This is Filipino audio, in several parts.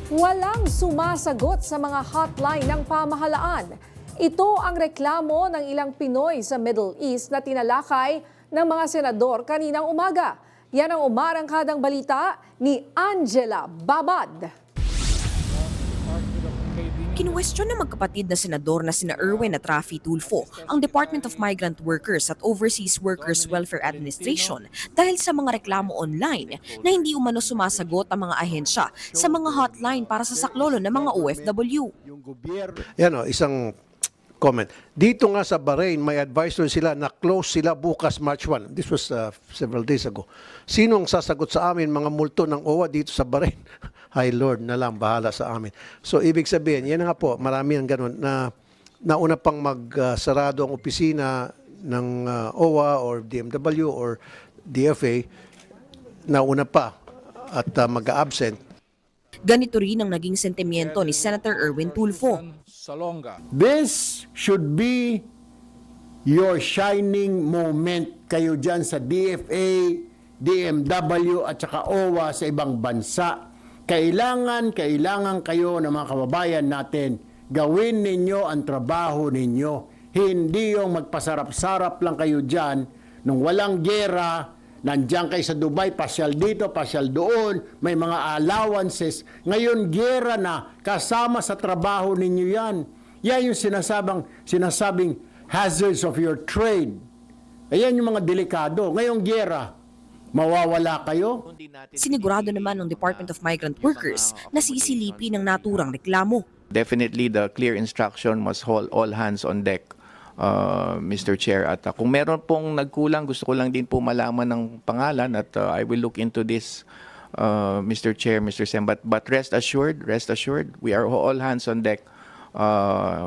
Walang sumasagot sa mga hotline ng pamahalaan. Ito ang reklamo ng ilang Pinoy sa Middle East na tinalakay ng mga senador kaninang umaga. Yan ang umarangkadang balita ni Angela Babad. Kinuwestiyon ng magkapatid na senador na sina Erwin at Raffy Tulfo ang Department of Migrant Workers at Overseas Workers Welfare Administration dahil sa mga reklamo online na hindi umano sumasagot ang mga ahensya sa mga hotline para sa saklolo ng mga OFW. Yan o, isang comment. Dito nga sa Bahrain, may advisory sila na close sila bukas March 1. This was several days ago. Sino ang sasagot sa amin, mga multo ng OWA dito sa Bahrain? Hi Lord, na lang, bahala sa amin. So, ibig sabihin, yan nga po, marami ang ganun na nauna pang magsarado ang opisina ng OWA or DMW or DFA, nauna pa at mag-absent. Ganito rin ang naging sentimiento ni Senator Erwin Tulfo. This should be your shining moment kayo dyan sa DFA, DMW at saka OWA sa ibang bansa. Kailangan kayo ng mga kababayan natin, gawin ninyo ang trabaho ninyo. Hindi yung magpasarap-sarap lang kayo dyan nung walang gera, nandiyan kayo sa Dubai, pasyal dito, pasyal doon, may mga allowances. Ngayon, gera na, kasama sa trabaho ninyo yan. Yan yung sinasabing hazards of your trade. Ayan yung mga delikado. Ngayong gera, mawawala kayo. Sinigurado naman ng Department of Migrant Workers na sisilipin ng naturang reklamo. Definitely the clear instruction must hold all hands on deck, Mr. Chair. At kung meron pong nagkulang, gusto ko lang din po malaman ng pangalan at I will look into this, Mr. Chair, Mr. Sem. But rest assured, we are all hands on deck.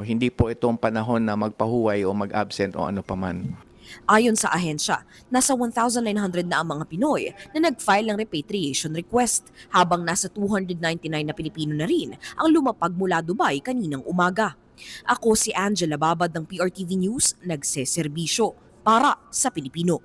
Hindi po itong panahon na magpahuway o mag-absent o ano paman. Ayon sa ahensya, nasa 1,900 na ang mga Pinoy na nag-file ng repatriation request, habang nasa 299 na Pilipino na rin ang lumapag mula Dubai kaninang umaga. Ako si Angela Babad ng PRTV News, nagseserbisyo para sa Pilipino.